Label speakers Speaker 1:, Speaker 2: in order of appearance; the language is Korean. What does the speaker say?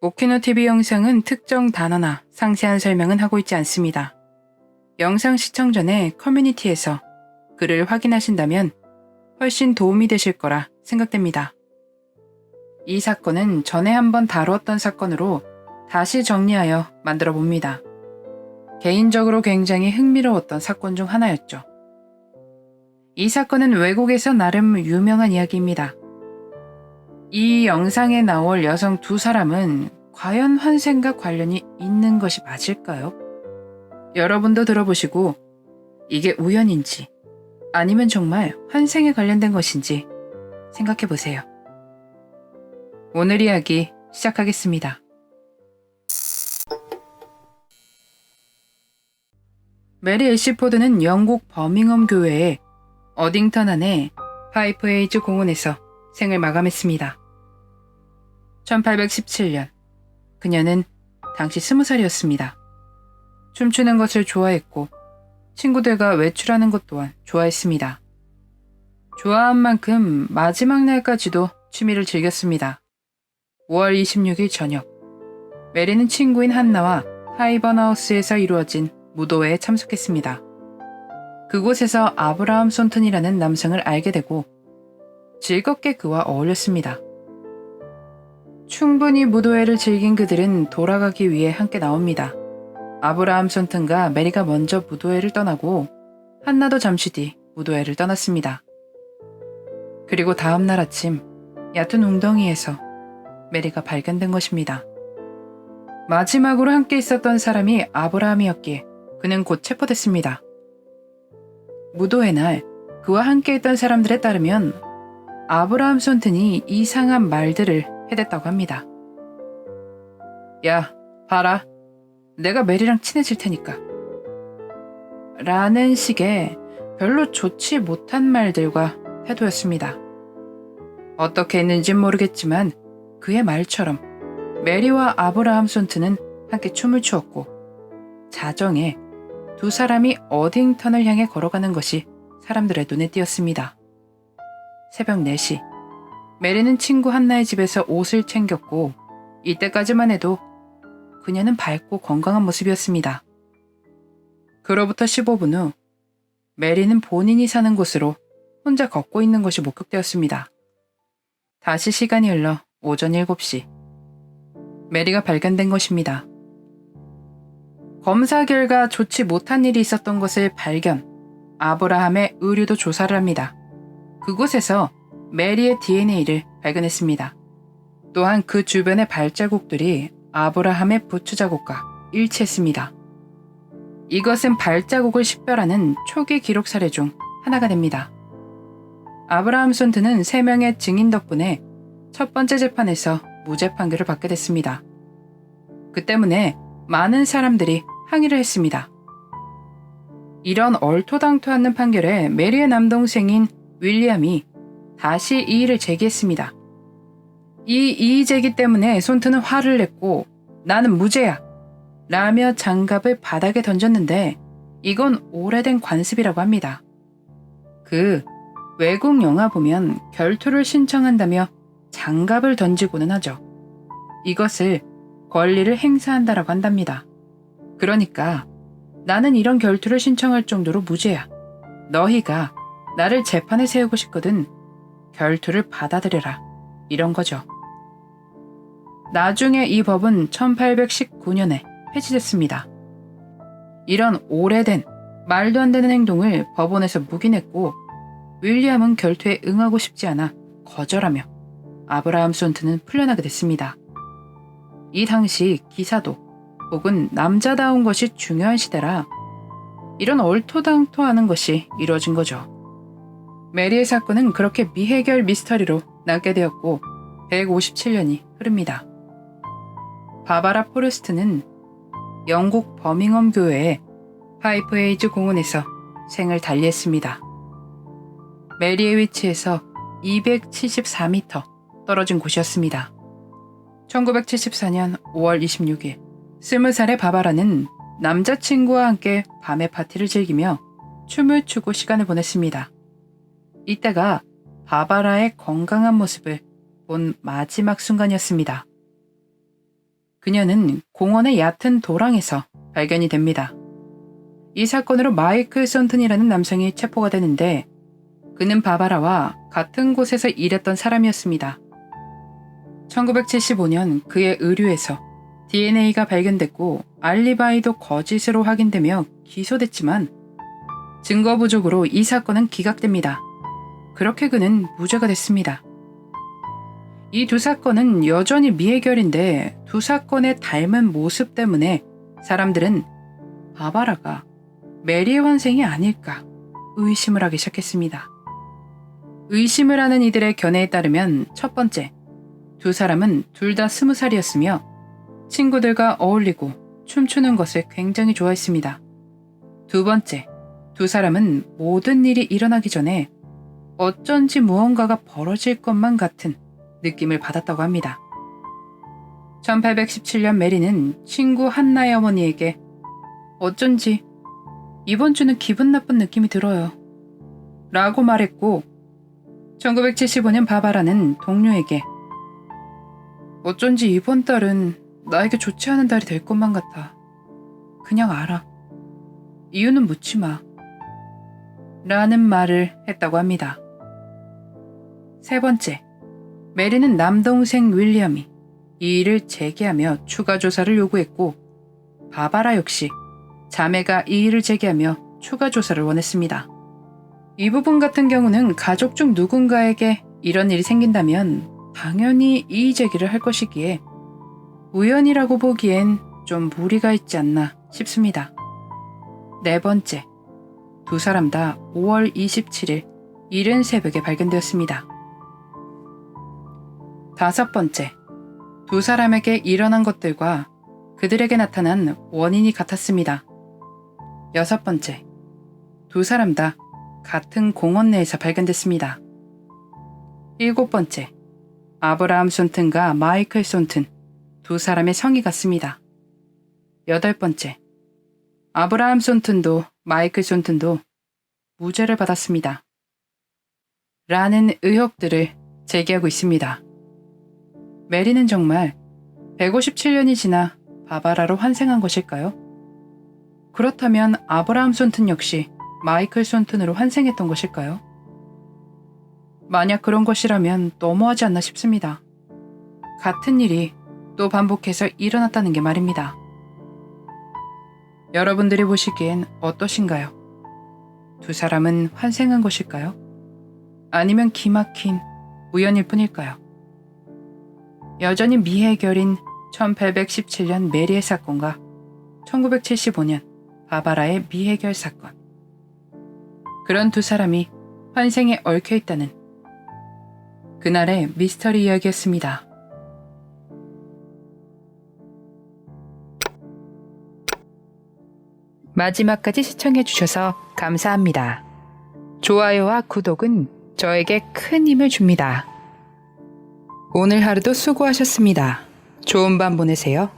Speaker 1: 오키노 TV 영상은 특정 단어나 상세한 설명은 하고 있지 않습니다. 영상 시청 전에 커뮤니티에서 글을 확인하신다면 훨씬 도움이 되실 거라 생각됩니다. 이 사건은 전에 한번 다루었던 사건으로 다시 정리하여 만들어 봅니다. 개인적으로 굉장히 흥미로웠던 사건 중 하나였죠. 이 사건은 외국에서 나름 유명한 이야기입니다. 이 영상에 나올 여성 두 사람은 과연 환생과 관련이 있는 것이 맞을까요? 여러분도 들어보시고 이게 우연인지 아니면 정말 환생에 관련된 것인지 생각해 보세요. 오늘 이야기 시작하겠습니다. 메리 애시포드는 영국 버밍엄 교회의 어딩턴 안의 파이프에이즈 공원에서 생을 마감했습니다. 1817년 그녀는 당시 20살이었습니다. 춤추는 것을 좋아했고 친구들과 외출하는 것 또한 좋아했습니다. 좋아한 만큼 마지막 날까지도 취미를 즐겼습니다. 5월 26일 저녁, 메리는 친구인 한나와 하이번하우스에서 이루어진 무도회에 참석했습니다. 그곳에서 아브라함 손튼이라는 남성을 알게 되고 즐겁게 그와 어울렸습니다. 충분히 무도회를 즐긴 그들은 돌아가기 위해 함께 나옵니다. 아브라함 손튼과 메리가 먼저 무도회를 떠나고 한나도 잠시 뒤 무도회를 떠났습니다. 그리고 다음 날 아침 얕은 웅덩이에서 메리가 발견된 것입니다. 마지막으로 함께 있었던 사람이 아브라함이었기에 그는 곧 체포됐습니다. 무도회 날 그와 함께 있던 사람들에 따르면 아브라함 손튼이 이상한 말들을 해댔다고 합니다. 야, 봐라. 내가 메리랑 친해질 테니까. 라는 식의 별로 좋지 못한 말들과 태도였습니다. 어떻게 했는진 모르겠지만 그의 말처럼 메리와 아브라함 손튼은 함께 춤을 추었고 자정에 두 사람이 어딩턴을 향해 걸어가는 것이 사람들의 눈에 띄었습니다. 새벽 4시, 메리는 친구 한나의 집에서 옷을 챙겼고 이때까지만 해도 그녀는 밝고 건강한 모습이었습니다. 그로부터 15분 후, 메리는 본인이 사는 곳으로 혼자 걷고 있는 것이 목격되었습니다. 다시 시간이 흘러 오전 7시, 메리가 발견된 것입니다. 검사 결과 좋지 못한 일이 있었던 것을 발견, 아브라함의 의류도 조사를 합니다. 그곳에서 메리의 DNA를 발견했습니다. 또한 그 주변의 발자국들이 아브라함의 부츠 자국과 일치했습니다. 이것은 발자국을 식별하는 초기 기록 사례 중 하나가 됩니다. 아브라함 손튼은 3명의 증인 덕분에 첫 번째 재판에서 무죄 판결을 받게 됐습니다. 그 때문에 많은 사람들이 항의를 했습니다. 이런 얼토당토 않는 판결에 메리의 남동생인 윌리엄이 다시 이의를 제기했습니다. 이 이의 제기 때문에 손튼은 화를 냈고 나는 무죄야 라며 장갑을 바닥에 던졌는데 이건 오래된 관습이라고 합니다. 그 외국 영화 보면 결투를 신청한다며 장갑을 던지고는 하죠. 이것을 권리를 행사한다라고 한답니다. 그러니까 나는 이런 결투를 신청할 정도로 무죄야. 너희가 나를 재판에 세우고 싶거든 결투를 받아들여라. 이런 거죠. 나중에 이 법은 1819년에 폐지됐습니다. 이런 오래된 말도 안 되는 행동을 법원에서 묵인했고 윌리엄은 결투에 응하고 싶지 않아 거절하며 아브라함 손튼은 풀려나게 됐습니다. 이 당시 기사도 혹은 남자다운 것이 중요한 시대라 이런 얼토당토하는 것이 이루어진 거죠. 메리의 사건은 그렇게 미해결 미스터리로 남게 되었고 157년이 흐릅니다. 바바라 포레스트는 영국 버밍엄 교회의 파이프에이즈 공원에서 생을 달리했습니다. 메리의 위치에서 274m 떨어진 곳이었습니다. 1974년 5월 26일 20살의 바바라는 남자친구와 함께 밤의 파티를 즐기며 춤을 추고 시간을 보냈습니다. 이때가 바바라의 건강한 모습을 본 마지막 순간이었습니다. 그녀는 공원의 얕은 도랑에서 발견이 됩니다. 이 사건으로 마이클 손튼이라는 남성이 체포가 되는데 그는 바바라와 같은 곳에서 일했던 사람이었습니다. 1975년 그의 의류에서 DNA가 발견됐고 알리바이도 거짓으로 확인되며 기소됐지만 증거 부족으로 이 사건은 기각됩니다. 그렇게 그는 무죄가 됐습니다. 이 두 사건은 여전히 미해결인데 두 사건의 닮은 모습 때문에 사람들은 바바라가 메리의 환생이 아닐까 의심을 하기 시작했습니다. 의심을 하는 이들의 견해에 따르면 첫 번째, 두 사람은 둘 다 20살이었으며 친구들과 어울리고 춤추는 것을 굉장히 좋아했습니다. 두 번째, 두 사람은 모든 일이 일어나기 전에 어쩐지 무언가가 벌어질 것만 같은 느낌을 받았다고 합니다. 1817년 메리는 친구 한나의 어머니에게 어쩐지 이번 주는 기분 나쁜 느낌이 들어요 라고 말했고 1975년 바바라는 동료에게 어쩐지 이번 달은 나에게 좋지 않은 달이 될 것만 같아. 그냥 알아. 이유는 묻지 마. 라는 말을 했다고 합니다. 세 번째, 메리는 남동생 윌리엄이 이 일을 제기하며 추가 조사를 요구했고 바바라 역시 자매가 이 일을 제기하며 추가 조사를 원했습니다. 이 부분 같은 경우는 가족 중 누군가에게 이런 일이 생긴다면 당연히 이의 제기를 할 것이기에 우연이라고 보기엔 좀 무리가 있지 않나 싶습니다. 네 번째, 두 사람 다 5월 27일 이른 새벽에 발견되었습니다. 다섯 번째, 두 사람에게 일어난 것들과 그들에게 나타난 원인이 같았습니다. 여섯 번째, 두 사람 다 같은 공원 내에서 발견됐습니다. 일곱 번째, 아브라함 손튼과 마이클 손튼 두 사람의 성이 같습니다. 여덟 번째, 아브라함 손튼도 마이클 손튼도 무죄를 받았습니다. 라는 의혹들을 제기하고 있습니다. 메리는 정말 157년이 지나 바바라로 환생한 것일까요? 그렇다면 아브라함 손튼 역시 마이클 손튼으로 환생했던 것일까요? 만약 그런 것이라면 너무하지 않나 싶습니다. 같은 일이 또 반복해서 일어났다는 게 말입니다. 여러분들이 보시기엔 어떠신가요? 두 사람은 환생한 것일까요? 아니면 기막힌 우연일 뿐일까요? 여전히 미해결인 1817년 메리의 사건과 1975년 바바라의 미해결 사건. 그런 두 사람이 환생에 얽혀있다는 그날의 미스터리 이야기였습니다. 마지막까지 시청해주셔서 감사합니다. 좋아요와 구독은 저에게 큰 힘을 줍니다. 오늘 하루도 수고하셨습니다. 좋은 밤 보내세요.